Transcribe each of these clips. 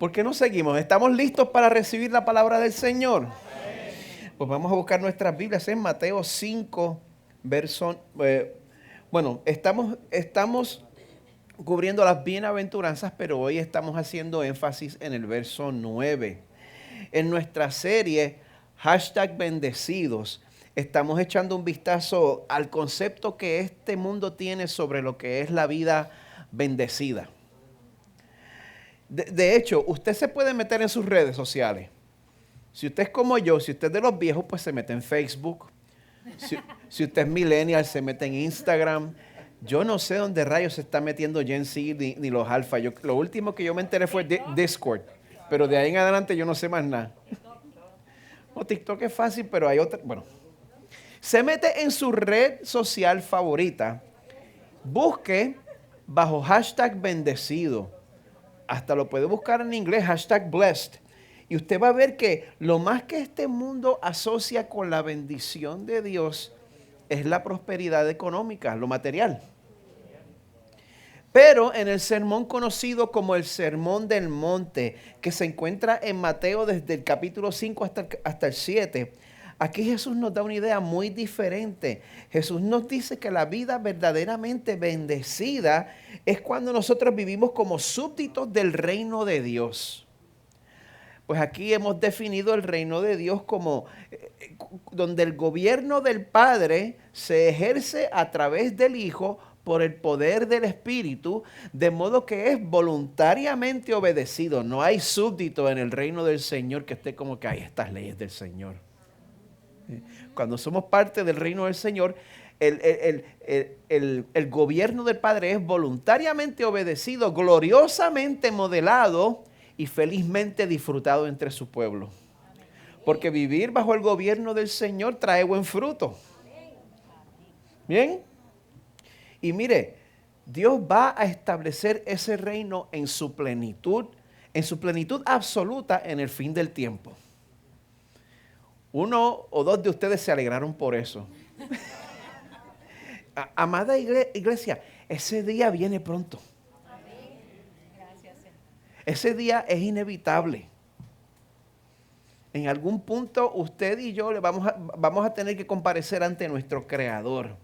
¿Por qué no seguimos? ¿Estamos listos para recibir la palabra del Señor? Pues vamos a buscar nuestras Biblias en Mateo 5, estamos cubriendo las bienaventuranzas, pero hoy estamos haciendo énfasis en el verso 9. En nuestra serie, #bendecidos, estamos echando un vistazo al concepto que este mundo tiene sobre lo que es la vida bendecida. De hecho, usted se puede meter en sus redes sociales. Si usted es como yo, si usted es de los viejos, pues se mete en Facebook. Si usted es millennial, se mete en Instagram. Yo no sé dónde rayos se está metiendo Gen Z ni los alfa. Lo último que yo me enteré fue Discord. Pero de ahí en adelante yo no sé más nada. No, TikTok es fácil, pero hay otra. Bueno, se mete en su red social favorita. Busque bajo #bendecido. Hasta lo puede buscar en inglés, #blessed. Y usted va a ver que lo más que este mundo asocia con la bendición de Dios es la prosperidad económica, lo material. Pero en el sermón conocido como el Sermón del Monte, que se encuentra en Mateo desde el capítulo 5 hasta el 7, aquí Jesús nos da una idea muy diferente. Jesús nos dice que la vida verdaderamente bendecida es cuando nosotros vivimos como súbditos del reino de Dios. Pues aquí hemos definido el reino de Dios como donde el gobierno del Padre se ejerce a través del Hijo por el poder del Espíritu, de modo que es voluntariamente obedecido. No hay súbdito en el reino del Señor que esté como que hay estas leyes del Señor. Cuando somos parte del reino del Señor, el gobierno del Padre es voluntariamente obedecido, gloriosamente modelado y felizmente disfrutado entre su pueblo. Porque vivir bajo el gobierno del Señor trae buen fruto. ¿Bien? Y mire, Dios va a establecer ese reino en su plenitud absoluta en el fin del tiempo. Uno o dos de ustedes se alegraron por eso. Amada iglesia, ese día viene pronto. Ese día es inevitable. En algún punto usted y yo vamos a tener que comparecer ante nuestro Creador.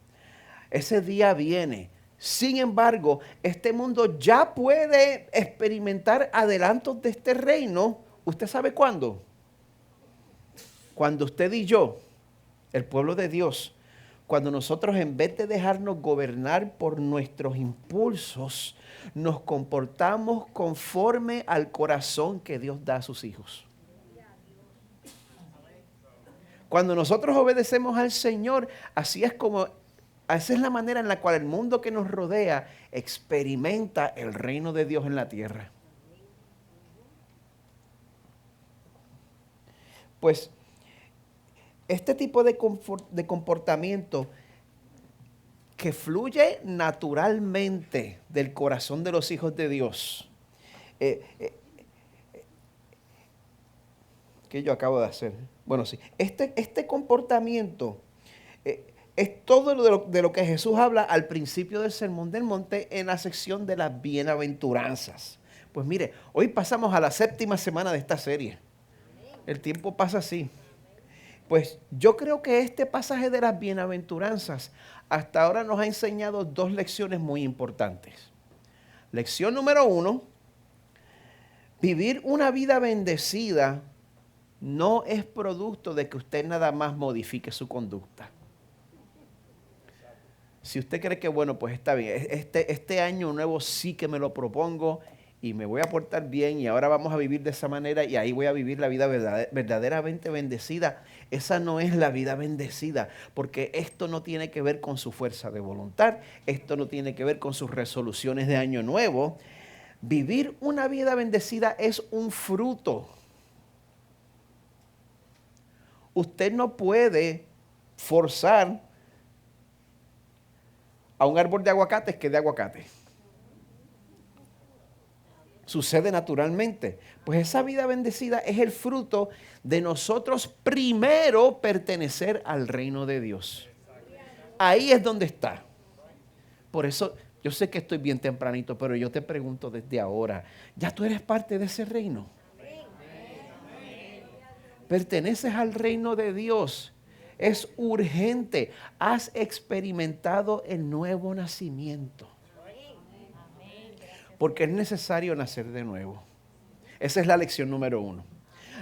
Ese día viene. Sin embargo, este mundo ya puede experimentar adelantos de este reino. ¿Usted sabe cuándo? Cuando usted y yo, el pueblo de Dios, cuando nosotros en vez de dejarnos gobernar por nuestros impulsos, nos comportamos conforme al corazón que Dios da a sus hijos. Cuando nosotros obedecemos al Señor, esa es la manera en la cual el mundo que nos rodea experimenta el reino de Dios en la tierra. Pues este tipo de comportamiento que fluye naturalmente del corazón de los hijos de Dios, ¿qué yo acabo de hacer? Bueno, sí, este comportamiento es todo de lo que Jesús habla al principio del Sermón del Monte en la sección de las bienaventuranzas. Pues mire, hoy pasamos a la 7ª semana de esta serie. El tiempo pasa así. Pues yo creo que este pasaje de las bienaventuranzas hasta ahora nos ha enseñado 2 lecciones muy importantes. Lección número 1, vivir una vida bendecida no es producto de que usted nada más modifique su conducta. Si usted cree que, bueno, pues está bien, este año nuevo sí que me lo propongo y me voy a portar bien y ahora vamos a vivir de esa manera y ahí voy a vivir la vida verdaderamente bendecida. Esa no es la vida bendecida, porque esto no tiene que ver con su fuerza de voluntad, esto no tiene que ver con sus resoluciones de año nuevo. Vivir una vida bendecida es un fruto. Usted no puede forzar a un árbol de aguacates que dé aguacate. Sucede naturalmente. Pues esa vida bendecida es el fruto de nosotros primero pertenecer al reino de Dios. Ahí es donde está. Por eso Yo sé que estoy bien tempranito, pero yo te pregunto desde ahora, ¿ya tú eres parte de ese reino? Perteneces al reino de Dios. Es urgente. Has experimentado el nuevo nacimiento. Porque es necesario nacer de nuevo. Esa es la lección número 1.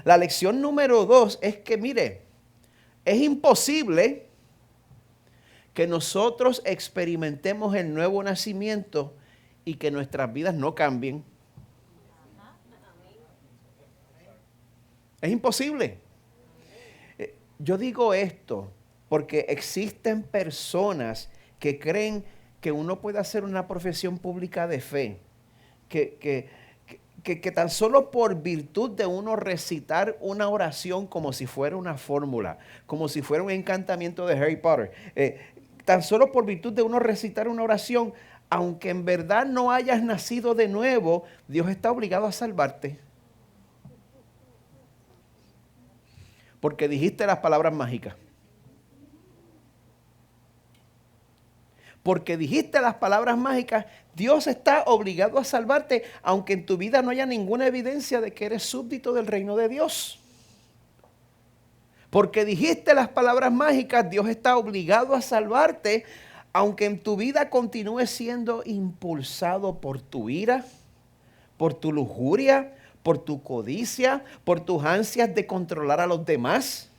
La lección número 2 es que, mire, es imposible que nosotros experimentemos el nuevo nacimiento y que nuestras vidas no cambien. Es imposible. Yo digo esto porque existen personas que creen que uno puede hacer una profesión pública de fe, que tan solo por virtud de uno recitar una oración como si fuera una fórmula, como si fuera un encantamiento de Harry Potter, tan solo por virtud de uno recitar una oración, aunque en verdad no hayas nacido de nuevo, Dios está obligado a salvarte. Porque dijiste las palabras mágicas. Porque dijiste las palabras mágicas, Dios está obligado a salvarte, aunque en tu vida no haya ninguna evidencia de que eres súbdito del reino de Dios. Porque dijiste las palabras mágicas, Dios está obligado a salvarte, aunque en tu vida continúes siendo impulsado por tu ira, por tu lujuria, por tu codicia, por tus ansias de controlar a los demás.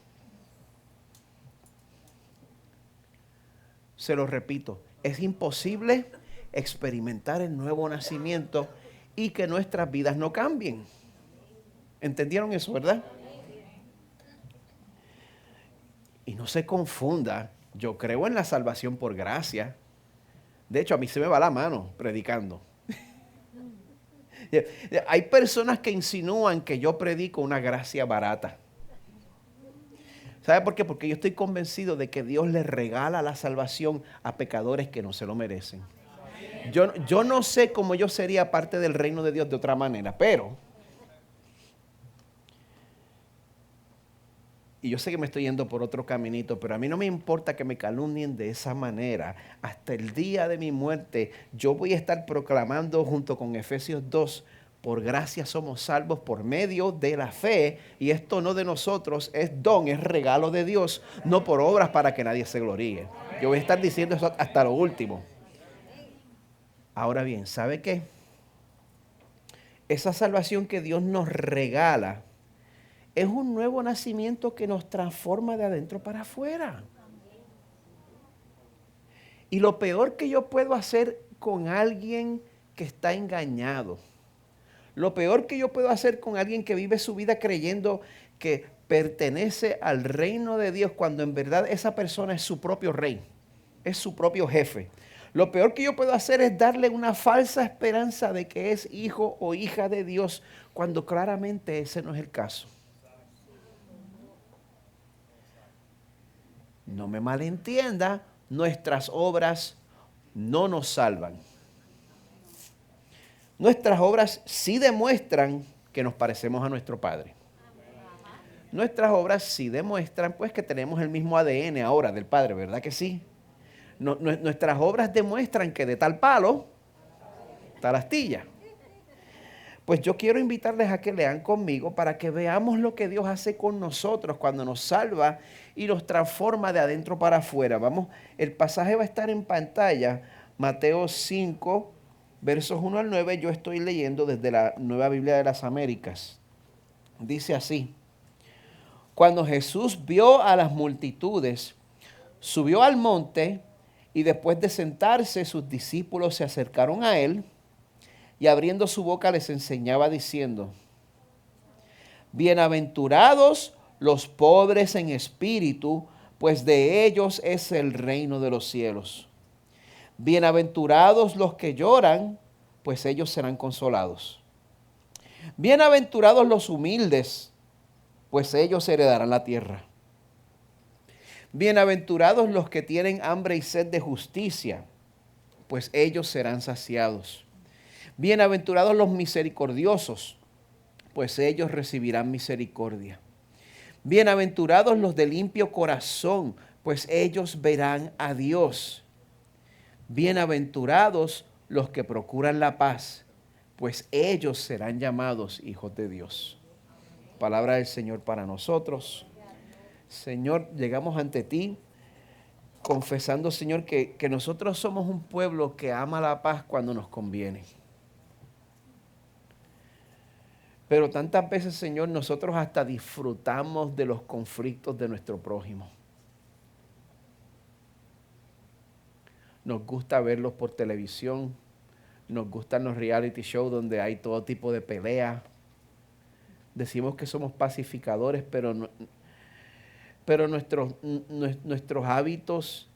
Se lo repito, es imposible experimentar el nuevo nacimiento y que nuestras vidas no cambien. ¿Entendieron eso, verdad? Y no se confunda, yo creo en la salvación por gracia. De hecho, a mí se me va la mano predicando. Hay personas que insinúan que yo predico una gracia barata. ¿Sabe por qué? Porque yo estoy convencido de que Dios le regala la salvación a pecadores que no se lo merecen. Yo no sé cómo yo sería parte del reino de Dios de otra manera, pero, y yo sé que me estoy yendo por otro caminito, pero a mí no me importa que me calumnien de esa manera. Hasta el día de mi muerte, yo voy a estar proclamando junto con Efesios 2, por gracia somos salvos por medio de la fe, y esto no de nosotros, es don, es regalo de Dios, no por obras para que nadie se gloríe. Yo voy a estar diciendo eso hasta lo último. Ahora bien, ¿sabe qué? Esa salvación que Dios nos regala es un nuevo nacimiento que nos transforma de adentro para afuera. Y lo peor que yo puedo hacer con alguien que está engañado, lo peor que yo puedo hacer con alguien que vive su vida creyendo que pertenece al reino de Dios, cuando en verdad esa persona es su propio rey, es su propio jefe. Lo peor que yo puedo hacer es darle una falsa esperanza de que es hijo o hija de Dios, cuando claramente ese no es el caso. No me malentienda, nuestras obras no nos salvan. Nuestras obras sí demuestran que nos parecemos a nuestro Padre. Nuestras obras sí demuestran pues que tenemos el mismo ADN ahora del Padre, ¿verdad que sí? Nuestras obras demuestran que de tal palo, tal astilla. Pues yo quiero invitarles a que lean conmigo para que veamos lo que Dios hace con nosotros cuando nos salva y nos transforma de adentro para afuera. Vamos, el pasaje va a estar en pantalla, Mateo 5, versos 1 al 9, yo estoy leyendo desde la Nueva Biblia de las Américas. Dice así: cuando Jesús vio a las multitudes, subió al monte y después de sentarse, sus discípulos se acercaron a él y abriendo su boca les enseñaba diciendo: bienaventurados los pobres en espíritu, pues de ellos es el reino de los cielos. Bienaventurados los que lloran, pues ellos serán consolados. Bienaventurados los humildes, pues ellos heredarán la tierra. Bienaventurados los que tienen hambre y sed de justicia, pues ellos serán saciados. Bienaventurados los misericordiosos, pues ellos recibirán misericordia. Bienaventurados los de limpio corazón, pues ellos verán a Dios. Bienaventurados los que procuran la paz, pues ellos serán llamados hijos de Dios. Palabra del Señor para nosotros. Señor, llegamos ante ti confesando, Señor, que nosotros somos un pueblo que ama la paz cuando nos conviene. Pero tantas veces, Señor, nosotros hasta disfrutamos de los conflictos de nuestro prójimo. Nos gusta verlos por televisión, nos gustan los reality shows donde hay todo tipo de peleas. Decimos que somos pacificadores, pero nuestros hábitos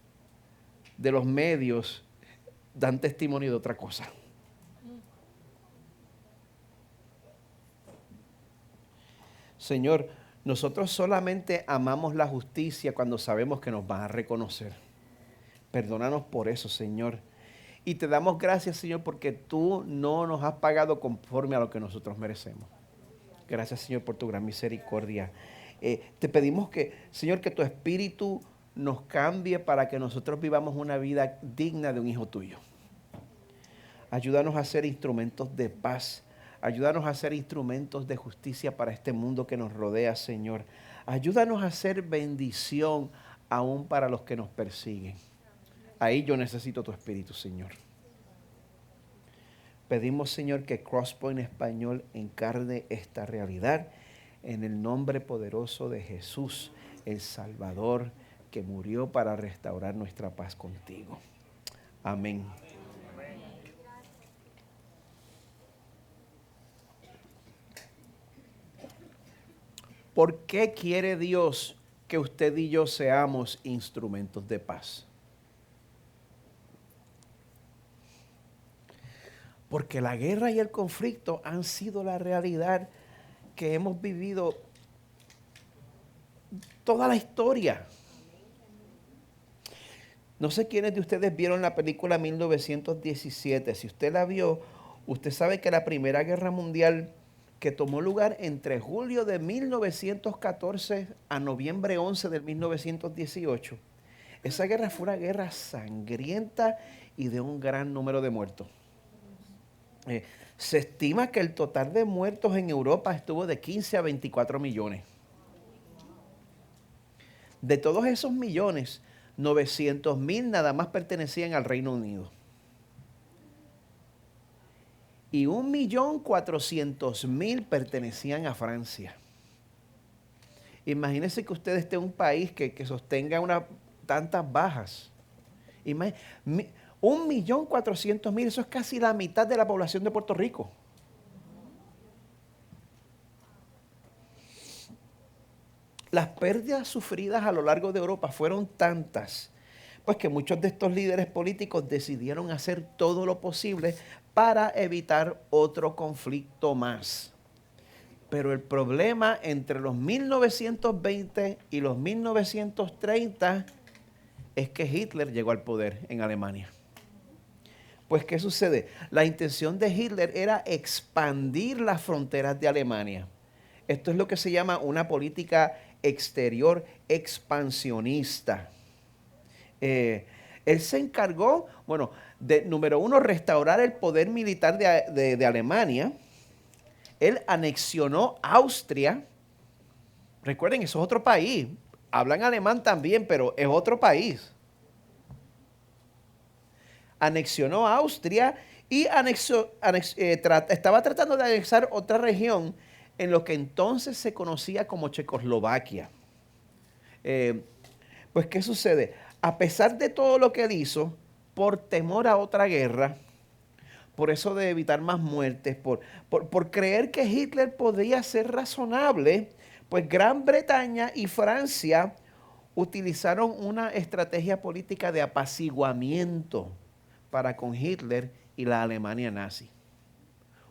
de los medios dan testimonio de otra cosa. Señor, nosotros solamente amamos la justicia cuando sabemos que nos van a reconocer. Perdónanos por eso, Señor. Y te damos gracias, Señor, porque tú no nos has pagado conforme a lo que nosotros merecemos. Gracias, Señor, por tu gran misericordia. Te pedimos que, Señor, que tu Espíritu nos cambie para que nosotros vivamos una vida digna de un hijo tuyo. Ayúdanos a ser instrumentos de paz. Ayúdanos a ser instrumentos de justicia para este mundo que nos rodea, Señor. Ayúdanos a ser bendición aún para los que nos persiguen. Ahí yo necesito tu Espíritu, Señor. Pedimos, Señor, que Crosspoint Español encarne esta realidad en el nombre poderoso de Jesús, el Salvador, que murió para restaurar nuestra paz contigo. Amén. ¿Por qué quiere Dios que usted y yo seamos instrumentos de paz? Porque la guerra y el conflicto han sido la realidad que hemos vivido toda la historia. No sé quiénes de ustedes vieron la película 1917. Si usted la vio, usted sabe que la Primera Guerra Mundial, que tomó lugar entre julio de 1914 a noviembre 11 de 1918, esa guerra fue una guerra sangrienta y de un gran número de muertos. Se estima que el total de muertos en Europa estuvo de 15 a 24 millones. De todos esos millones, 900,000 nada más pertenecían al Reino Unido. Y 1.400.000 pertenecían a Francia. Imagínense que usted esté en un país que sostenga tantas bajas. 1.400.000, eso es casi la mitad de la población de Puerto Rico. Las pérdidas sufridas a lo largo de Europa fueron tantas, pues que muchos de estos líderes políticos decidieron hacer todo lo posible para evitar otro conflicto más. Pero el problema entre los 1920 y los 1930 es que Hitler llegó al poder en Alemania. Pues, ¿qué sucede? La intención de Hitler era expandir las fronteras de Alemania. Esto es lo que se llama una política exterior expansionista. Él se encargó, de, número uno, restaurar el poder militar de Alemania. Él anexionó Austria. Recuerden, eso es otro país. Hablan alemán también, pero es otro país. Anexionó Austria y estaba tratando de anexar otra región en lo que entonces se conocía como Checoslovaquia. Pues, ¿qué sucede? A pesar de todo lo que él hizo, por temor a otra guerra, por eso de evitar más muertes, por creer que Hitler podría ser razonable, pues Gran Bretaña y Francia utilizaron una estrategia política de apaciguamiento para con Hitler y la Alemania nazi.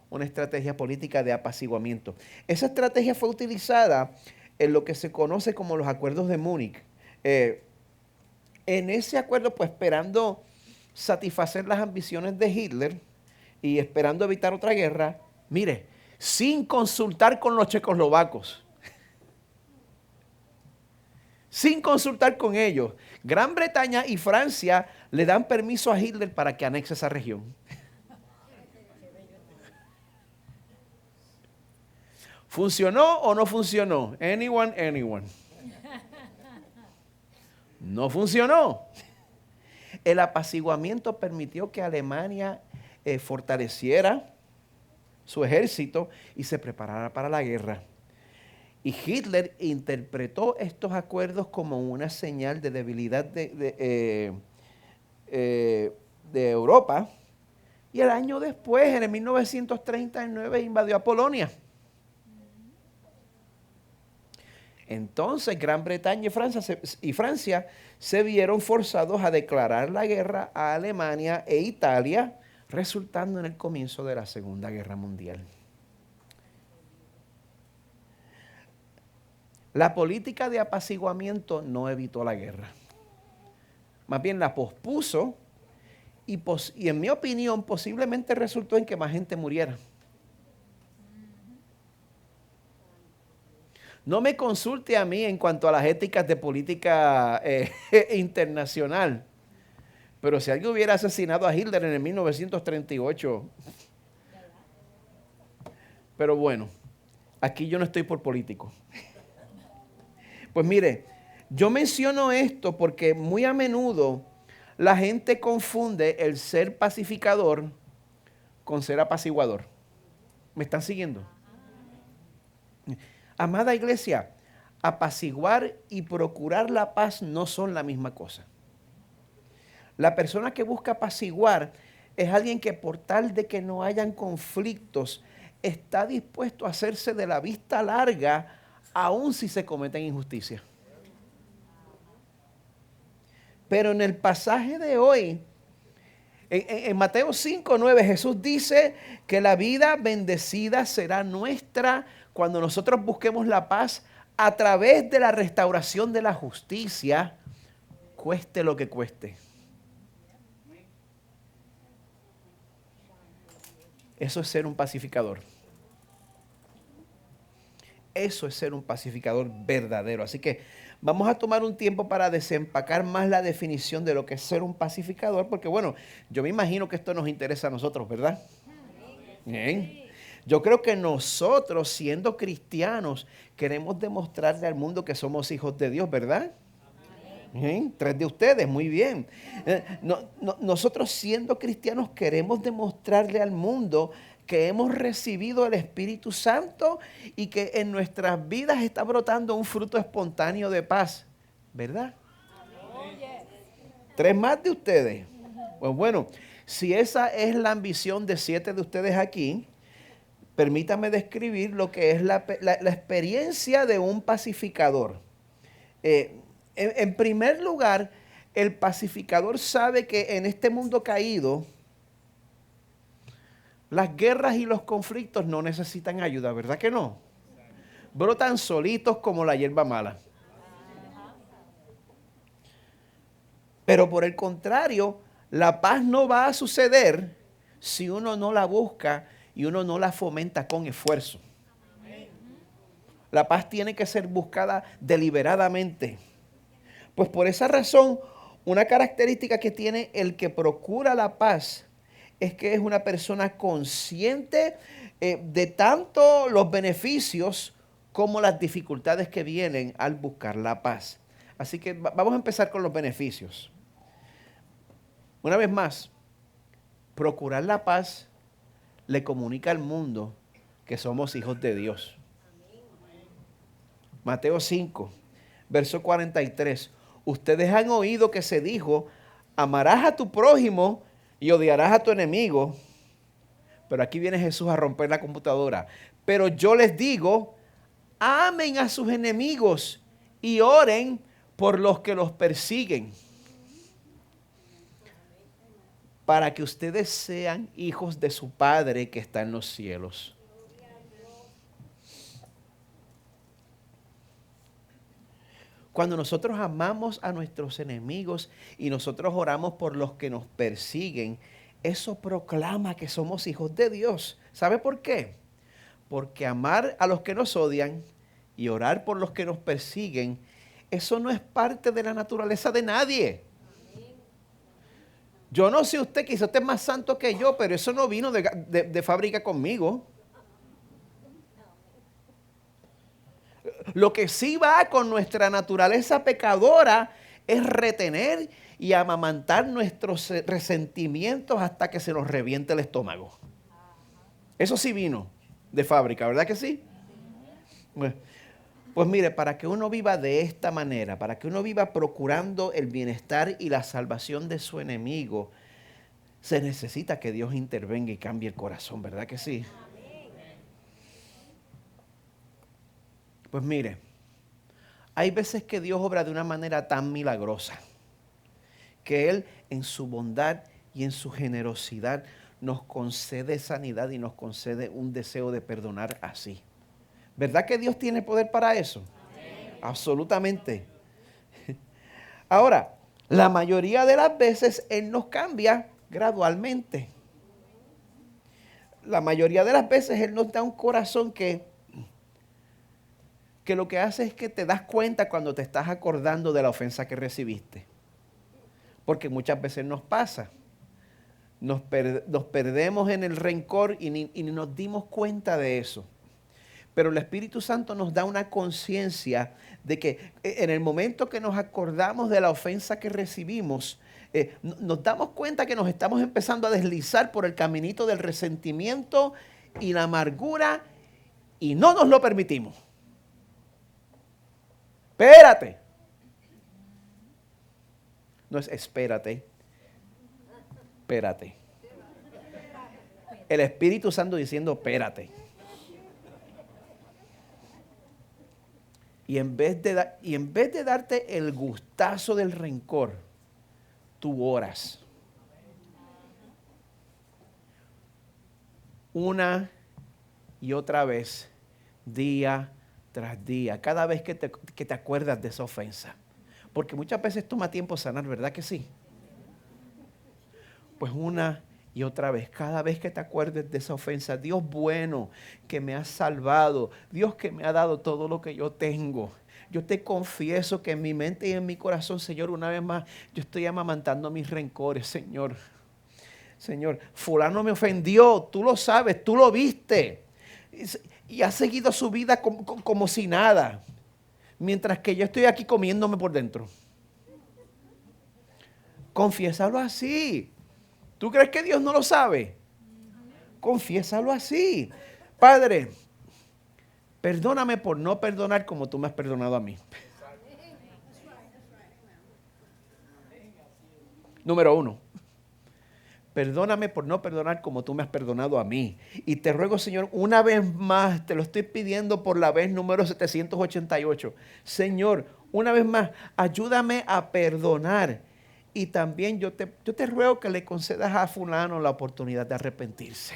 Una estrategia política de apaciguamiento. Esa estrategia fue utilizada en lo que se conoce como los acuerdos de Múnich. En ese acuerdo, pues esperando satisfacer las ambiciones de Hitler y esperando evitar otra guerra, mire, sin consultar con los checoslovacos. sin consultar con ellos. Gran Bretaña y Francia le dan permiso a Hitler para que anexe esa región. ¿Funcionó o no funcionó? Anyone. No funcionó. El apaciguamiento permitió que Alemania fortaleciera su ejército y se preparara para la guerra. Y Hitler interpretó estos acuerdos como una señal de debilidad de Europa. Y el año después, en el 1939, invadió a Polonia. Entonces Gran Bretaña y Francia se vieron forzados a declarar la guerra a Alemania e Italia, resultando en el comienzo de la Segunda Guerra Mundial. La política de apaciguamiento no evitó la guerra. Más bien la pospuso y en mi opinión posiblemente resultó en que más gente muriera. No me consulte a mí en cuanto a las éticas de política internacional. Pero si alguien hubiera asesinado a Hitler en el 1938. Pero bueno, aquí yo no estoy por político. Pues mire, yo menciono esto porque muy a menudo la gente confunde el ser pacificador con ser apaciguador. ¿Me están siguiendo? Amada iglesia, apaciguar y procurar la paz no son la misma cosa. La persona que busca apaciguar es alguien que por tal de que no hayan conflictos, está dispuesto a hacerse de la vista larga, aun si se cometen injusticias. Pero en el pasaje de hoy, en Mateo 5:9, Jesús dice que la vida bendecida será nuestra cuando nosotros busquemos la paz a través de la restauración de la justicia, cueste lo que cueste. Eso es ser un pacificador. Eso es ser un pacificador verdadero. Así que vamos a tomar un tiempo para desempacar más la definición de lo que es ser un pacificador, porque bueno, yo me imagino que esto nos interesa a nosotros, ¿verdad? Bien. Yo creo que nosotros, siendo cristianos, queremos demostrarle al mundo que somos hijos de Dios, ¿verdad? Bien. 3 de ustedes, muy bien. Nosotros, siendo cristianos, queremos demostrarle al mundo que hemos recibido el Espíritu Santo y que en nuestras vidas está brotando un fruto espontáneo de paz, ¿verdad? 3 más de ustedes. Pues bueno, si esa es la ambición de 7 de ustedes aquí, permítame describir lo que es la experiencia de un pacificador. En primer lugar, el pacificador sabe que en este mundo caído, las guerras y los conflictos no necesitan ayuda, ¿verdad que no? Brotan solitos como la hierba mala. Pero por el contrario, la paz no va a suceder si uno no la busca y uno no la fomenta con esfuerzo. La paz tiene que ser buscada deliberadamente. Pues por esa razón, una característica que tiene el que procura la paz es que es una persona consciente de tanto los beneficios como las dificultades que vienen al buscar la paz. Así que vamos a empezar con los beneficios. Una vez más, procurar la paz le comunica al mundo que somos hijos de Dios. Mateo 5, verso 43. Ustedes han oído que se dijo, amarás a tu prójimo y odiarás a tu enemigo. Pero aquí viene Jesús a romper la computadora. Pero yo les digo, amen a sus enemigos y oren por los que los persiguen, para que ustedes sean hijos de su Padre que está en los cielos. Cuando nosotros amamos a nuestros enemigos y nosotros oramos por los que nos persiguen, eso proclama que somos hijos de Dios. ¿Sabe por qué? Porque amar a los que nos odian y orar por los que nos persiguen Eso no es parte de la naturaleza de nadie. Yo no sé usted, quizá usted es más santo que yo, pero eso no vino de fábrica conmigo. Lo que sí va con nuestra naturaleza pecadora es retener y amamantar nuestros resentimientos hasta que se nos reviente el estómago. Eso sí vino de fábrica, ¿verdad que sí? Pues mire, para que uno viva de esta manera, para que uno viva procurando el bienestar y la salvación de su enemigo, se necesita que Dios intervenga y cambie el corazón, ¿verdad que sí? Pues mire, hay veces que Dios obra de una manera tan milagrosa que Él en su bondad y en su generosidad nos concede sanidad y nos concede un deseo de perdonar así. ¿Verdad que Dios tiene poder para eso? Amén. Absolutamente. Ahora, la mayoría de las veces Él nos cambia gradualmente. La mayoría de las veces Él nos da un corazón que lo que hace es que te das cuenta cuando te estás acordando de la ofensa que recibiste. Porque muchas veces nos pasa. Nos perdemos en el rencor y ni nos dimos cuenta de eso. Pero el Espíritu Santo nos da una conciencia de que en el momento que nos acordamos de la ofensa que recibimos, nos damos cuenta que nos estamos empezando a deslizar por el caminito del resentimiento y la amargura y no nos lo permitimos. Espérate. No es espérate. Espérate. El Espíritu Santo diciendo espérate. Y en vez de darte el gustazo del rencor, tú oras. Una y otra vez, día tras día, cada vez que te acuerdas de esa ofensa. Porque muchas veces toma tiempo sanar, ¿verdad que sí? Pues una y otra vez, cada vez que te acuerdes de esa ofensa, Dios bueno que me ha salvado, Dios que me ha dado todo lo que yo tengo. Yo te confieso que en mi mente y en mi corazón, Señor, una vez más, yo estoy amamantando mis rencores, Señor. Señor, fulano me ofendió, tú lo sabes, tú lo viste. Y ha seguido su vida como si nada. Mientras que yo estoy aquí comiéndome por dentro. Confiésalo así. ¿Tú crees que Dios no lo sabe? Confiésalo así. Padre, perdóname por no perdonar como tú me has perdonado a mí. Número 1. Perdóname por no perdonar como tú me has perdonado a mí. Y te ruego, Señor, una vez más, te lo estoy pidiendo por la vez número 788. Señor, una vez más, ayúdame a perdonar. Y también yo te ruego que le concedas a fulano la oportunidad de arrepentirse.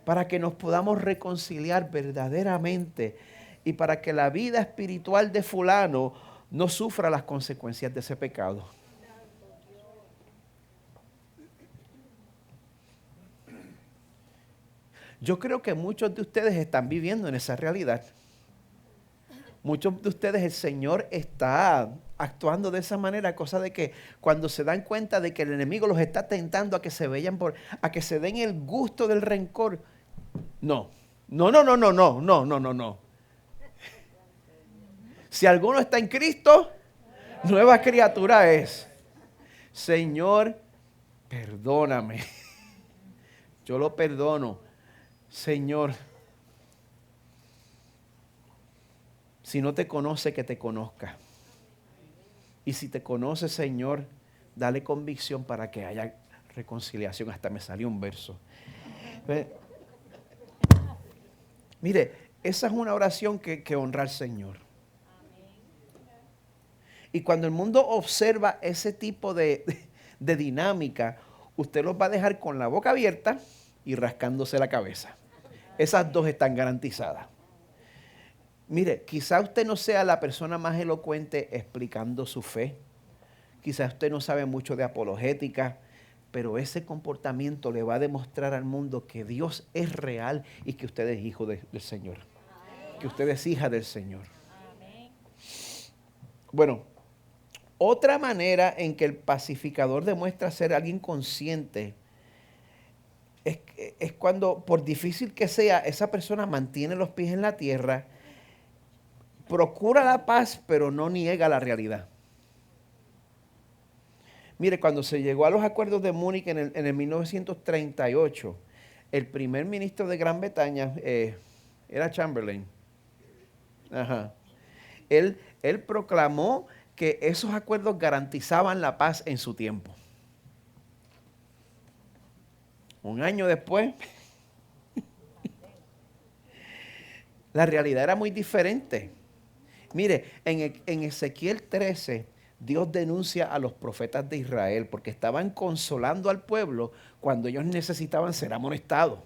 Para que nos podamos reconciliar verdaderamente y para que la vida espiritual de fulano no sufra las consecuencias de ese pecado. Yo creo que muchos de ustedes están viviendo en esa realidad. Muchos de ustedes el Señor está actuando de esa manera, cosa de que cuando se dan cuenta de que el enemigo los está tentando a que se vayan a que se den el gusto del rencor. No. Si alguno está en Cristo, nueva criatura es. Señor, perdóname. Yo lo perdono. Señor, si no te conoce, que te conozca. Y si te conoce, Señor, dale convicción para que haya reconciliación. Hasta me salió un verso. Mire, esa es una oración que honra al Señor. Y cuando el mundo observa ese tipo de dinámica, usted los va a dejar con la boca abierta y rascándose la cabeza. Esas dos están garantizadas. Mire, quizá usted no sea la persona más elocuente explicando su fe. Quizá usted no sabe mucho de apologética, pero ese comportamiento le va a demostrar al mundo que Dios es real y que usted es hijo del Señor. Que usted es hija del Señor. Bueno, otra manera en que el pacificador demuestra ser alguien consciente es cuando, por difícil que sea, esa persona mantiene los pies en la tierra, procura la paz, pero no niega la realidad. Mire, cuando se llegó a los acuerdos de Múnich en el 1938, el primer ministro de Gran Bretaña era Chamberlain. Ajá. Él proclamó que esos acuerdos garantizaban la paz en su tiempo. Un año después, la realidad era muy diferente. Mire, en Ezequiel 13, Dios denuncia a los profetas de Israel porque estaban consolando al pueblo cuando ellos necesitaban ser amonestados.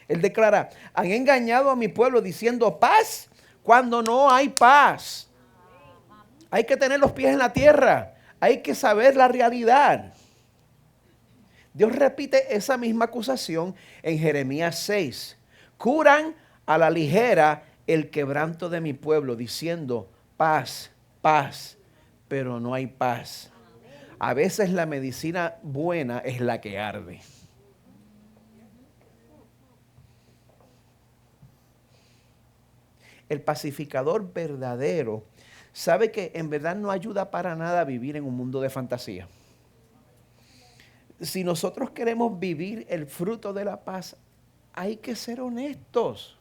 Él declara, han engañado a mi pueblo diciendo paz cuando no hay paz. Hay que tener los pies en la tierra, hay que saber la realidad. Dios repite esa misma acusación en Jeremías 6. Curan a la ligera el quebranto de mi pueblo, diciendo paz, paz, pero no hay paz. A veces la medicina buena es la que arde. El pacificador verdadero sabe que en verdad no ayuda para nada a vivir en un mundo de fantasía. Si nosotros queremos vivir el fruto de la paz, hay que ser honestos.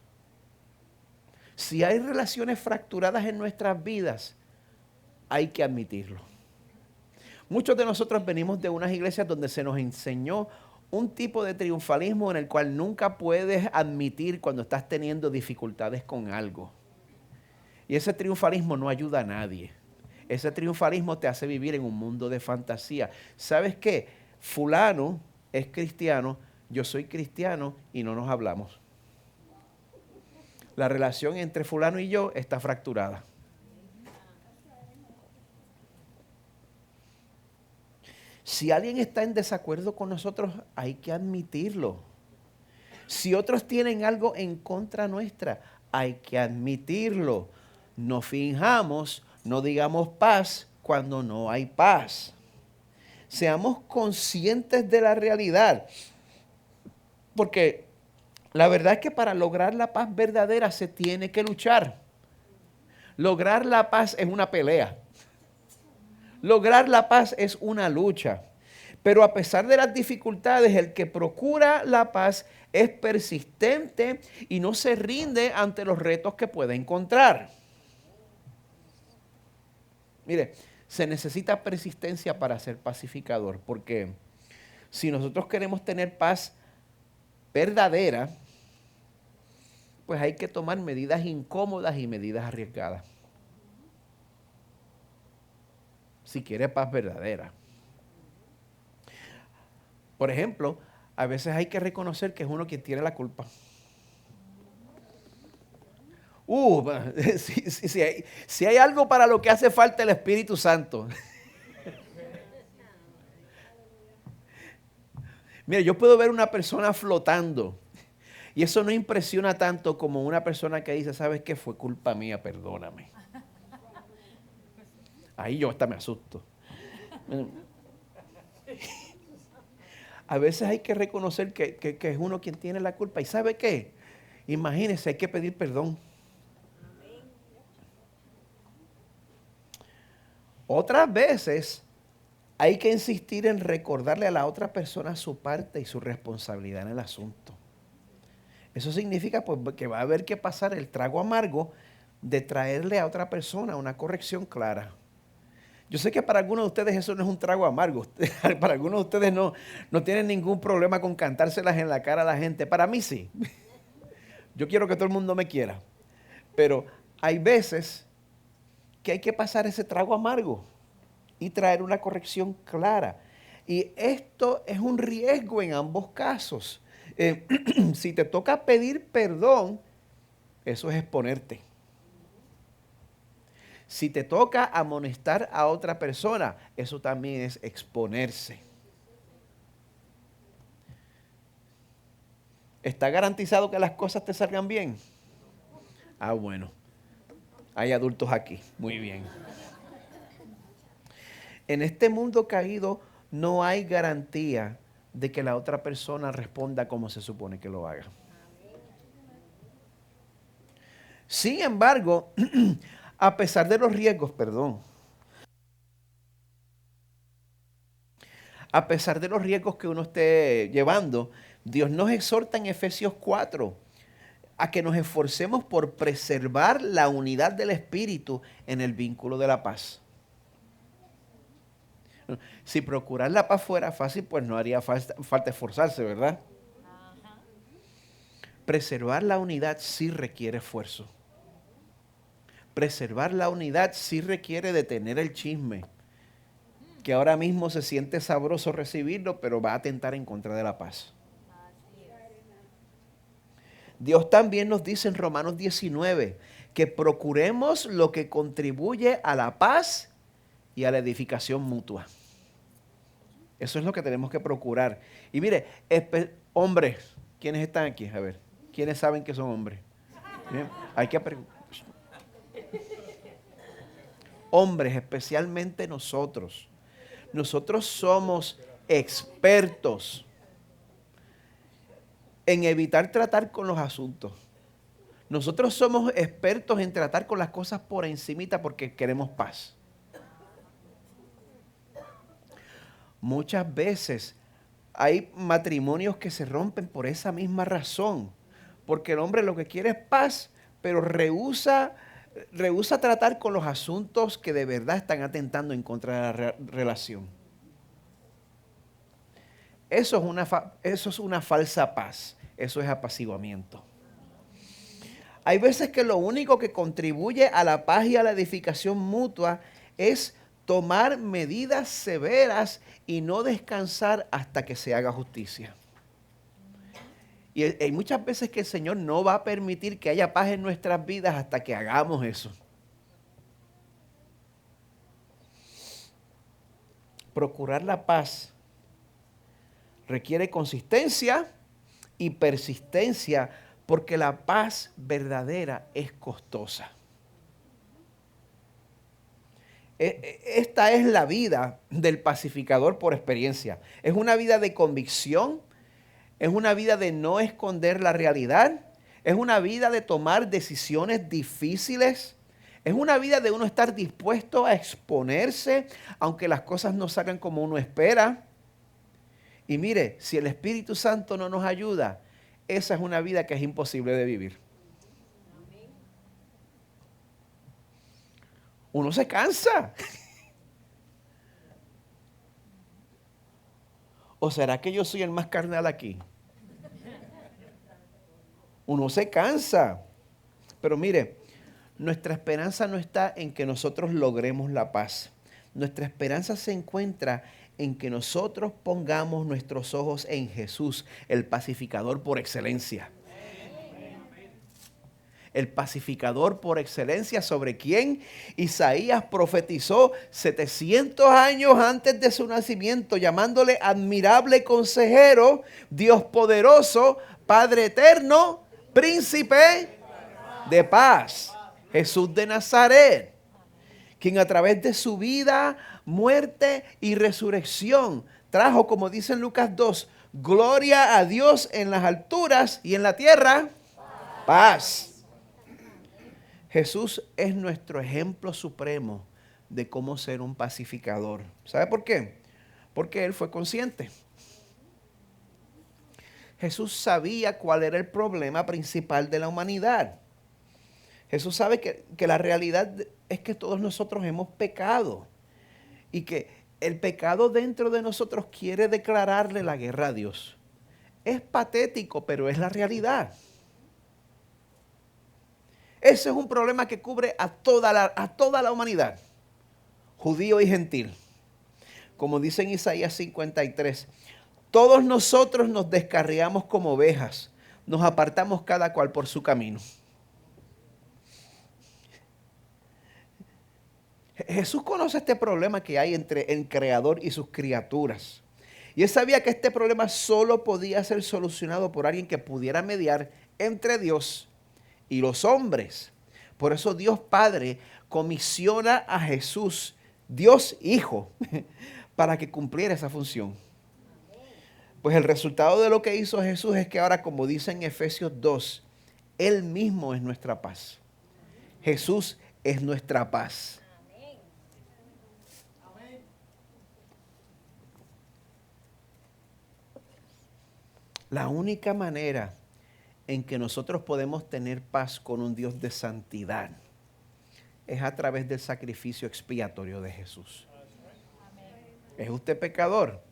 Si hay relaciones fracturadas en nuestras vidas, hay que admitirlo. Muchos de nosotros venimos de unas iglesias donde se nos enseñó un tipo de triunfalismo en el cual nunca puedes admitir cuando estás teniendo dificultades con algo. Y ese triunfalismo no ayuda a nadie. Ese triunfalismo te hace vivir en un mundo de fantasía. ¿Sabes qué? Fulano es cristiano, yo soy cristiano y no nos hablamos. La relación entre fulano y yo está fracturada. Si alguien está en desacuerdo con nosotros, hay que admitirlo. Si otros tienen algo en contra nuestra, hay que admitirlo. No finjamos, no digamos paz cuando no hay paz. Seamos conscientes de la realidad. Porque la verdad es que para lograr la paz verdadera se tiene que luchar. Lograr la paz es una pelea. Lograr la paz es una lucha. Pero a pesar de las dificultades, el que procura la paz es persistente y no se rinde ante los retos que puede encontrar. Mire, se necesita persistencia para ser pacificador, porque si nosotros queremos tener paz verdadera, pues hay que tomar medidas incómodas y medidas arriesgadas. Si quiere paz verdadera. Por ejemplo, a veces hay que reconocer que es uno quien tiene la culpa. Si hay algo para lo que hace falta el Espíritu Santo. Mira, yo puedo ver una persona flotando y eso no impresiona tanto como una persona que dice, ¿sabes qué? Fue culpa mía, perdóname. Ahí yo hasta me asusto. A veces hay que reconocer que es uno quien tiene la culpa. ¿Y sabe qué? Imagínese, hay que pedir perdón. Otras veces hay que insistir en recordarle a la otra persona su parte y su responsabilidad en el asunto. Eso significa pues, que va a haber que pasar el trago amargo de traerle a otra persona una corrección clara. Yo sé que para algunos de ustedes eso no es un trago amargo. Para algunos de ustedes no tienen ningún problema con cantárselas en la cara a la gente. Para mí sí. Yo quiero que todo el mundo me quiera. Pero hay veces que hay que pasar ese trago amargo y traer una corrección clara. Y esto es un riesgo en ambos casos. Si te toca pedir perdón, eso es exponerte. Si te toca amonestar a otra persona, eso también es exponerse. ¿Está garantizado que las cosas te salgan bien? Ah, bueno. Hay adultos aquí. Muy bien. En este mundo caído no hay garantía de que la otra persona responda como se supone que lo haga. Sin embargo, a pesar de los riesgos, a pesar de los riesgos que uno esté llevando, Dios nos exhorta en Efesios 4 a que nos esforcemos por preservar la unidad del Espíritu en el vínculo de la paz. Si procurar la paz fuera fácil, pues no haría falta esforzarse, ¿verdad? Ajá. Preservar la unidad sí requiere esfuerzo. Preservar la unidad sí requiere detener el chisme, que ahora mismo se siente sabroso recibirlo, pero va a atentar en contra de la paz. Dios también nos dice en Romanos 19 que procuremos lo que contribuye a la paz y a la edificación mutua. Eso es lo que tenemos que procurar. Y mire, hombres, ¿quiénes están aquí? A ver, ¿quiénes saben que son hombres? Bien, hay que hombres, especialmente nosotros. Nosotros somos expertos en evitar tratar con los asuntos. Nosotros somos expertos en tratar con las cosas por encimita porque queremos paz. Muchas veces hay matrimonios que se rompen por esa misma razón, porque el hombre lo que quiere es paz, pero rehúsa tratar con los asuntos que de verdad están atentando en contra de la relación. Eso es una falsa paz, eso es apaciguamiento. Hay veces que lo único que contribuye a la paz y a la edificación mutua es tomar medidas severas y no descansar hasta que se haga justicia. Y hay muchas veces que el Señor no va a permitir que haya paz en nuestras vidas hasta que hagamos eso. Procurar la paz requiere consistencia y persistencia porque la paz verdadera es costosa. Esta es la vida del pacificador por experiencia. Es una vida de convicción, es una vida de no esconder la realidad, es una vida de tomar decisiones difíciles, es una vida de uno estar dispuesto a exponerse aunque las cosas no salgan como uno espera. Y mire, si el Espíritu Santo no nos ayuda, esa es una vida que es imposible de vivir. Uno se cansa. ¿O será que yo soy el más carnal aquí? Uno se cansa. Pero mire, nuestra esperanza no está en que nosotros logremos la paz. Nuestra esperanza se encuentra en que nosotros pongamos nuestros ojos en Jesús, el pacificador por excelencia. El pacificador por excelencia, sobre quien Isaías profetizó 700 años antes de su nacimiento, llamándole admirable consejero, Dios poderoso, Padre eterno, príncipe de paz. Jesús de Nazaret, quien a través de su vida, muerte y resurrección trajo, como dice en Lucas 2, gloria a Dios en las alturas y en la tierra, paz. Jesús es nuestro ejemplo supremo de cómo ser un pacificador. ¿Sabe por qué? Porque Él fue consciente. Jesús sabía cuál era el problema principal de la humanidad. Jesús sabe que la realidad es que todos nosotros hemos pecado y que el pecado dentro de nosotros quiere declararle la guerra a Dios. Es patético, pero es la realidad. Ese es un problema que cubre a toda la humanidad, judío y gentil. Como dice en Isaías 53, todos nosotros nos descarriamos como ovejas, nos apartamos cada cual por su camino. Jesús conoce este problema que hay entre el Creador y sus criaturas. Y Él sabía que este problema solo podía ser solucionado por alguien que pudiera mediar entre Dios y los hombres. Por eso Dios Padre comisiona a Jesús Dios Hijo, para que cumpliera esa función. Pues el resultado de lo que hizo Jesús es que ahora, como dice en Efesios 2, Él mismo es nuestra paz. Jesús es nuestra paz. La única manera en que nosotros podemos tener paz con un Dios de santidad es a través del sacrificio expiatorio de Jesús. ¿Es usted pecador?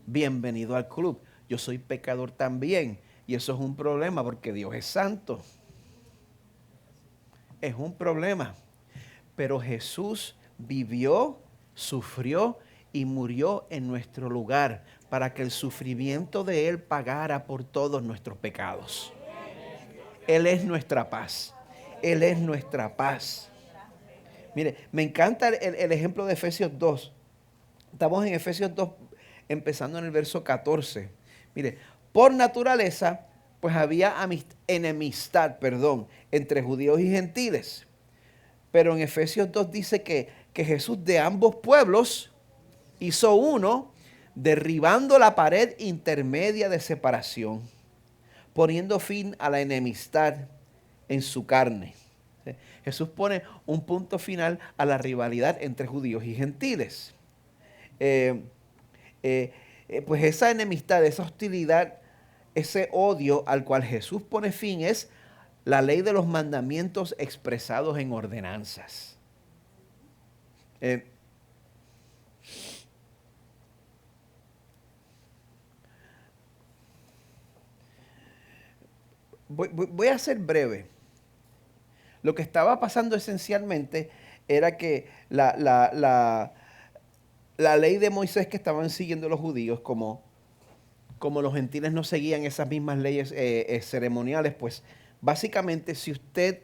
Bienvenido al club. Yo soy pecador también. Y eso es un problema porque Dios es santo. Es un problema. Pero Jesús vivió, sufrió y murió en nuestro lugar para que el sufrimiento de Él pagara por todos nuestros pecados. Él es nuestra paz. Él es nuestra paz. Mire, me encanta el ejemplo de Efesios 2. Estamos en Efesios 2, empezando en el verso 14. Mire, por naturaleza, pues había enemistad, entre judíos y gentiles. Pero en Efesios 2 dice que Jesús de ambos pueblos hizo uno, derribando la pared intermedia de separación, poniendo fin a la enemistad en su carne. Jesús pone un punto final a la rivalidad entre judíos y gentiles. Pues esa enemistad, esa hostilidad, ese odio al cual Jesús pone fin es la ley de los mandamientos expresados en ordenanzas. Voy a ser breve. Lo que estaba pasando esencialmente era que la ley de Moisés que estaban siguiendo los judíos, como los gentiles no seguían esas mismas leyes ceremoniales, pues básicamente si usted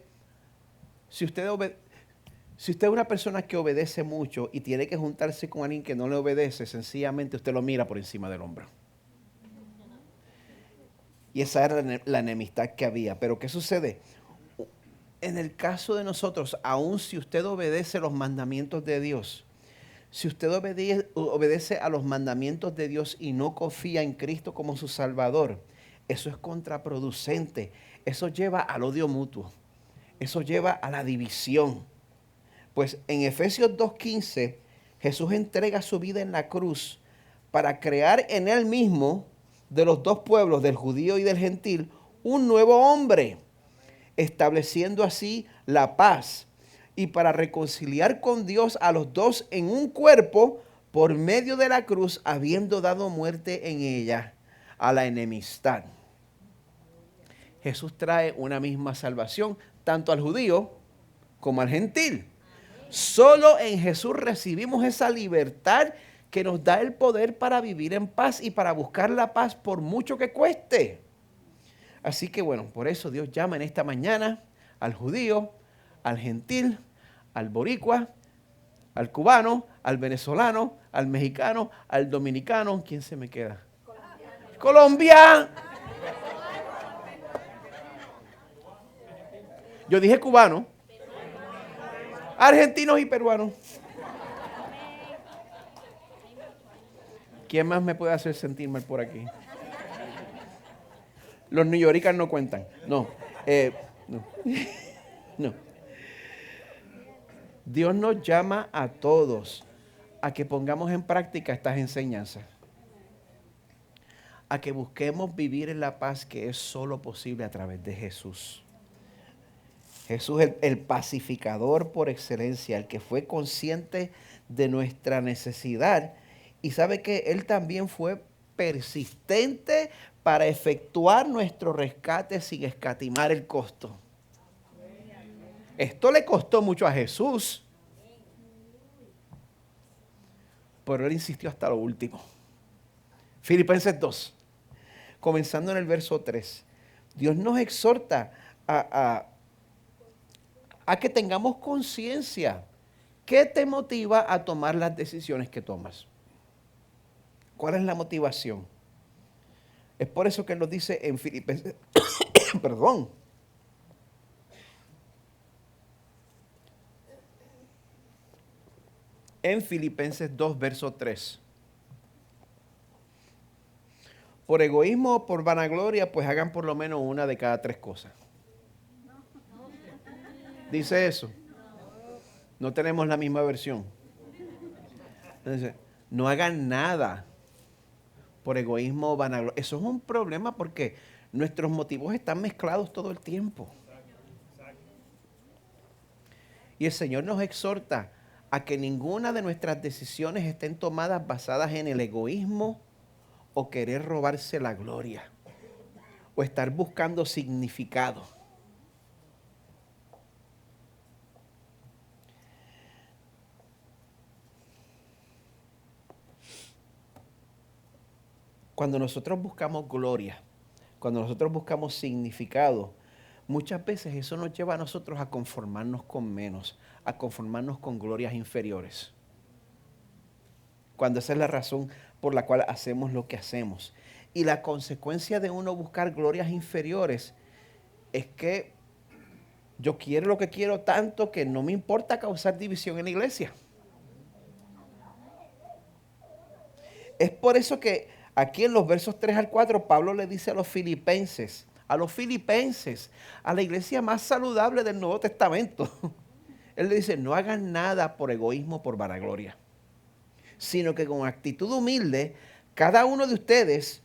es una persona que obedece mucho y tiene que juntarse con alguien que no le obedece, sencillamente usted lo mira por encima del hombro. Y esa era la enemistad que había. Pero ¿qué sucede? En el caso de nosotros, aun si usted obedece los mandamientos de Dios, si usted obedece a los mandamientos de Dios y no confía en Cristo como su Salvador, eso es contraproducente. Eso lleva al odio mutuo. Eso lleva a la división. Pues en Efesios 2:15, Jesús entrega su vida en la cruz para crear en Él mismo, de los dos pueblos, del judío y del gentil, un nuevo hombre, estableciendo así la paz y para reconciliar con Dios a los dos en un cuerpo por medio de la cruz, habiendo dado muerte en ella a la enemistad. Jesús trae una misma salvación tanto al judío como al gentil. Solo en Jesús recibimos esa libertad que nos da el poder para vivir en paz y para buscar la paz por mucho que cueste. Así que bueno, por eso Dios llama en esta mañana al judío, al gentil, al boricua, al cubano, al venezolano, al mexicano, al dominicano. ¿Quién se me queda? Colombia. Yo dije cubano, argentinos y peruanos. ¿Quién más me puede hacer sentir mal por aquí? Los newyoricans no cuentan. No. No. Dios nos llama a todos a que pongamos en práctica estas enseñanzas. A que busquemos vivir en la paz que es solo posible a través de Jesús. Jesús, el pacificador por excelencia, el que fue consciente de nuestra necesidad. Y sabe que Él también fue persistente para efectuar nuestro rescate sin escatimar el costo. Esto le costó mucho a Jesús, pero Él insistió hasta lo último. Filipenses 2, comenzando en el verso 3. Dios nos exhorta a que tengamos conciencia. ¿Qué te motiva a tomar las decisiones que tomas? ¿Cuál es la motivación? Es por eso que Él nos dice en Filipenses, perdón. en Filipenses 2, verso 3. Por egoísmo o por vanagloria, pues hagan por lo menos una de cada tres cosas. Dice eso. No tenemos la misma versión. Entonces, no hagan nada por egoísmo o vanagloria. Eso es un problema porque nuestros motivos están mezclados todo el tiempo. Y el Señor nos exhorta a que ninguna de nuestras decisiones estén tomadas basadas en el egoísmo o querer robarse la gloria o estar buscando significado. Cuando nosotros buscamos gloria, cuando nosotros buscamos significado, muchas veces eso nos lleva a nosotros a conformarnos con menos, a conformarnos con glorias inferiores. Cuando esa es la razón por la cual hacemos lo que hacemos. Y la consecuencia de uno buscar glorias inferiores es que yo quiero lo que quiero tanto que no me importa causar división en la iglesia. Es por eso que aquí en los versos 3 al 4, Pablo le dice a los filipenses, a la iglesia más saludable del Nuevo Testamento, él le dice, no hagan nada por egoísmo, por vanagloria, sino que con actitud humilde, cada uno de ustedes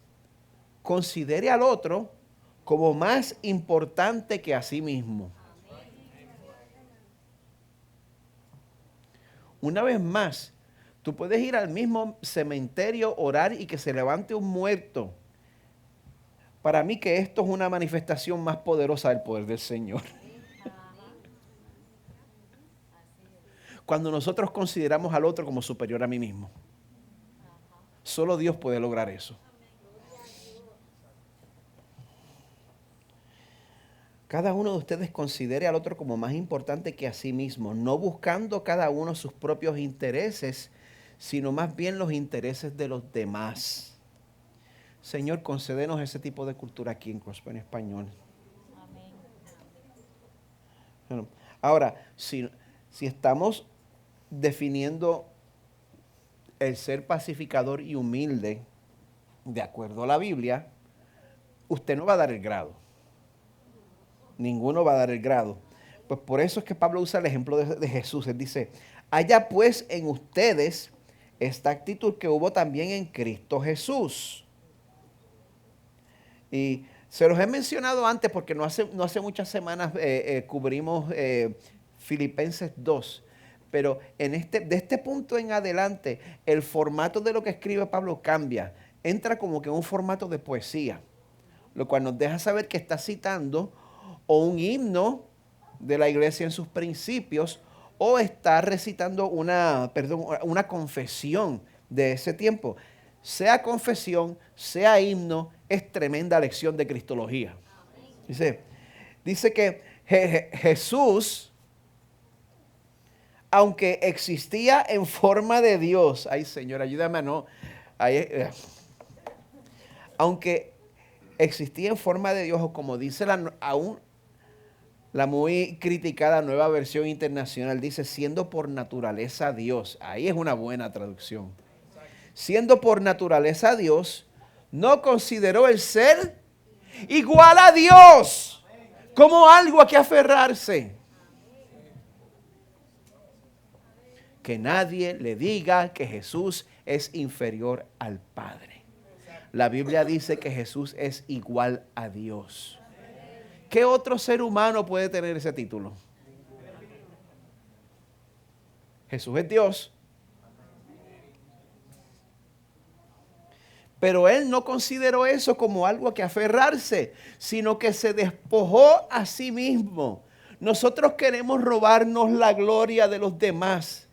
considere al otro como más importante que a sí mismo. Una vez más, tú puedes ir al mismo cementerio, orar y que se levante un muerto. Para mí que esto es una manifestación más poderosa del poder del Señor. Cuando nosotros consideramos al otro como superior a mí mismo. Solo Dios puede lograr eso. Cada uno de ustedes considere al otro como más importante que a sí mismo, no buscando cada uno sus propios intereses, sino más bien los intereses de los demás. Señor, concédenos ese tipo de cultura aquí en Crosspoint en Español. Amén. Bueno, ahora, si estamos definiendo el ser pacificador y humilde de acuerdo a la Biblia, usted no va a dar el grado. Ninguno va a dar el grado. Pues por eso es que Pablo usa el ejemplo de Jesús. Él dice, haya pues en ustedes esta actitud que hubo también en Cristo Jesús. Y se los he mencionado antes porque no hace muchas semanas cubrimos Filipenses 2. Pero de este punto en adelante, el formato de lo que escribe Pablo cambia. Entra como que en un formato de poesía, lo cual nos deja saber que está citando o un himno de la iglesia en sus principios, o está recitando una confesión de ese tiempo. Sea confesión, sea himno, es tremenda lección de cristología. Dice que Jesús, aunque existía en forma de Dios, ay Señor, ayúdame a no, aunque existía en forma de Dios, o como dice la muy criticada Nueva Versión Internacional, dice, siendo por naturaleza Dios. Ahí es una buena traducción. Siendo por naturaleza Dios, no consideró el ser igual a Dios como algo a que aferrarse. Que nadie le diga que Jesús es inferior al Padre. La Biblia dice que Jesús es igual a Dios. ¿Qué otro ser humano puede tener ese título? Jesús es Dios. Pero Él no consideró eso como algo a que aferrarse, sino que se despojó a sí mismo. Nosotros queremos robarnos la gloria de los demás.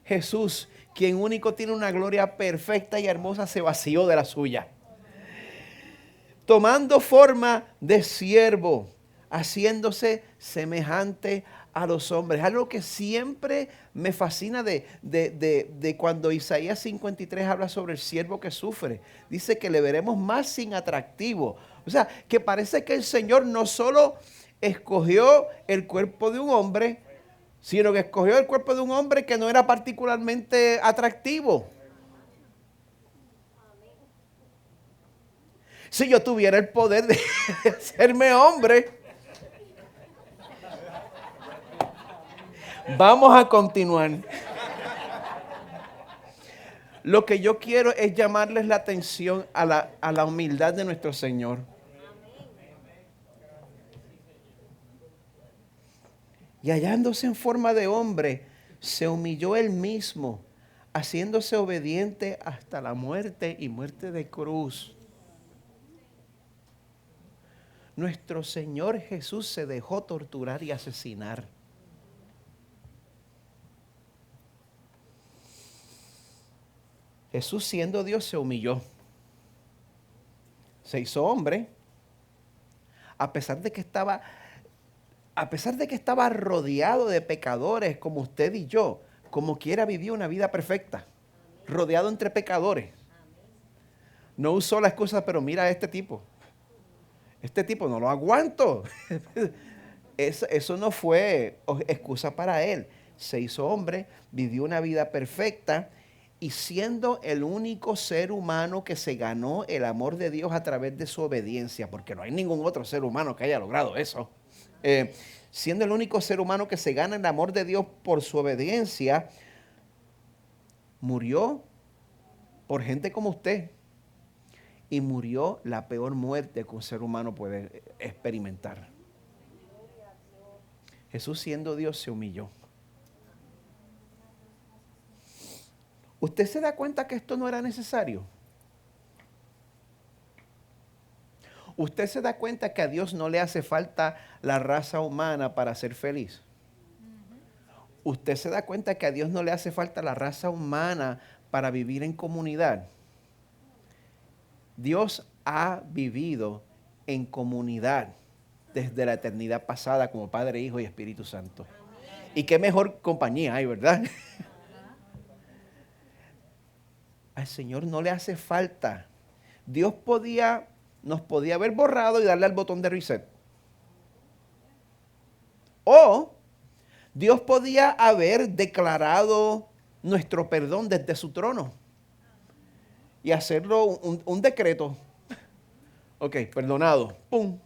Jesús, quien único tiene una gloria perfecta y hermosa, se vació de la suya. Tomando forma de siervo, haciéndose semejante a los hombres. Algo que siempre me fascina de cuando Isaías 53 habla sobre el siervo que sufre. Dice que le veremos más sin atractivo. O sea, que parece que el Señor no solo escogió el cuerpo de un hombre, sino que escogió el cuerpo de un hombre que no era particularmente atractivo. Si yo tuviera el poder de hacerme hombre. Vamos a continuar. Lo que yo quiero es llamarles la atención a la humildad de nuestro Señor. Y hallándose en forma de hombre, se humilló él mismo, haciéndose obediente hasta la muerte y muerte de cruz. Nuestro Señor Jesús se dejó torturar y asesinar. Jesús, siendo Dios, se humilló. Se hizo hombre, a pesar de que estaba rodeado de pecadores como usted y yo. Como quiera vivió una vida perfecta, rodeado entre pecadores. No usó la excusa, pero mira a este tipo no lo aguanto. Eso no fue excusa para él. Se hizo hombre, vivió una vida perfecta y siendo el único ser humano que se ganó el amor de Dios a través de su obediencia, porque no hay ningún otro ser humano que haya logrado eso. Siendo el único ser humano que se gana el amor de Dios por su obediencia, murió por gente como usted. Y murió la peor muerte que un ser humano puede experimentar. Jesús, siendo Dios, se humilló. ¿Usted se da cuenta que esto no era necesario? ¿Usted se da cuenta que a Dios no le hace falta la raza humana para ser feliz? ¿Usted se da cuenta que a Dios no le hace falta la raza humana para vivir en comunidad? Dios ha vivido en comunidad desde la eternidad pasada como Padre, Hijo y Espíritu Santo. Y qué mejor compañía hay, ¿verdad? Al Señor no le hace falta. Dios nos podía haber borrado y darle al botón de reset. O Dios podía haber declarado nuestro perdón desde su trono y hacerlo un decreto. Ok, perdonado. ¡Pum!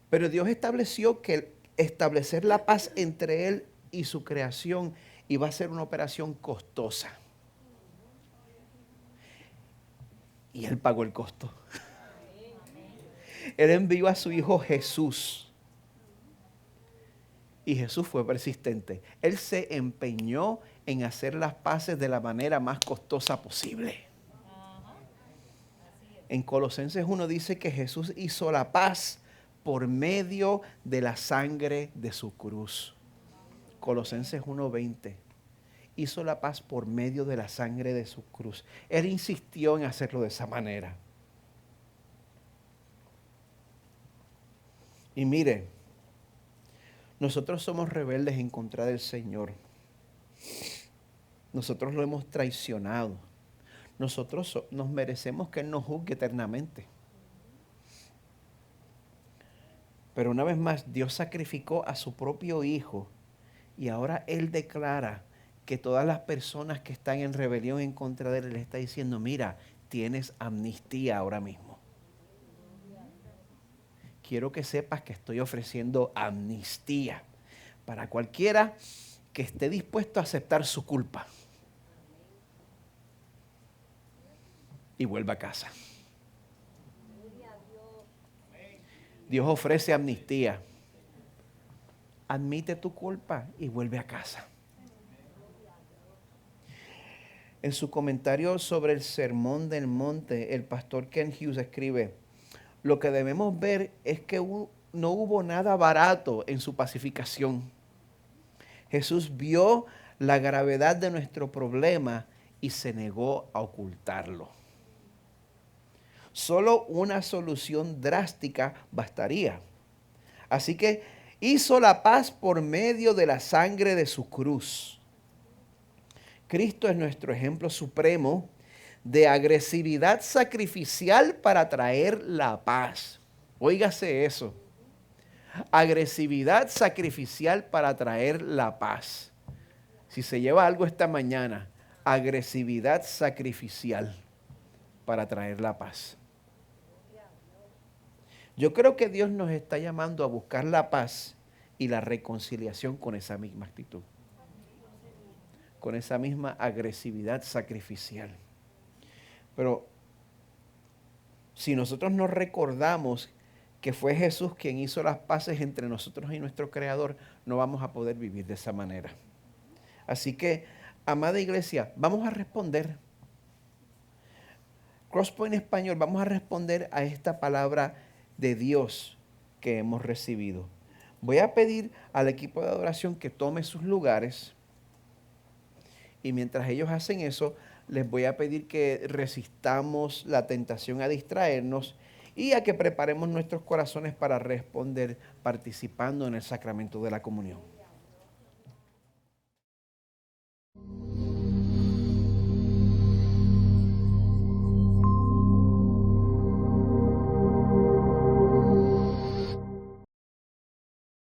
Pero Dios estableció que establecer la paz entre Él y su creación iba a ser una operación costosa. Y Él pagó el costo. Él envió a su Hijo Jesús. Y Jesús fue persistente. Él se empeñó en hacer las paces de la manera más costosa posible. En Colosenses 1 dice que Jesús hizo la paz por medio de la sangre de su cruz. Colosenses 1:20. Hizo la paz por medio de la sangre de su cruz. Él insistió en hacerlo de esa manera. Y mire, nosotros somos rebeldes en contra del Señor. Nosotros lo hemos traicionado. Nosotros nos merecemos que Él nos juzgue eternamente. Pero una vez más, Dios sacrificó a su propio Hijo y ahora Él declara que todas las personas que están en rebelión en contra de Él, le está diciendo, mira, tienes amnistía ahora mismo. Quiero que sepas que estoy ofreciendo amnistía para cualquiera que esté dispuesto a aceptar su culpa y vuelva a casa. Dios ofrece amnistía. Admite tu culpa y vuelve a casa. En su comentario sobre el Sermón del Monte, el pastor Ken Hughes escribe, lo que debemos ver es que no hubo nada barato en su pacificación. Jesús vio la gravedad de nuestro problema y se negó a ocultarlo. Solo una solución drástica bastaría. Así que hizo la paz por medio de la sangre de su cruz. Cristo es nuestro ejemplo supremo de agresividad sacrificial para traer la paz. Óigase eso. Agresividad sacrificial para traer la paz. Si se lleva algo esta mañana, agresividad sacrificial para traer la paz. Yo creo que Dios nos está llamando a buscar la paz y la reconciliación con esa misma actitud, con esa misma agresividad sacrificial. Pero si nosotros nos recordamos que fue Jesús quien hizo las paces entre nosotros y nuestro Creador, no vamos a poder vivir de esa manera. Así que, amada iglesia, vamos a responder. Crosspoint Español, vamos a responder a esta palabra de Dios que hemos recibido. Voy a pedir al equipo de adoración que tome sus lugares y mientras ellos hacen eso, les voy a pedir que resistamos la tentación a distraernos y a que preparemos nuestros corazones para responder participando en el sacramento de la comunión.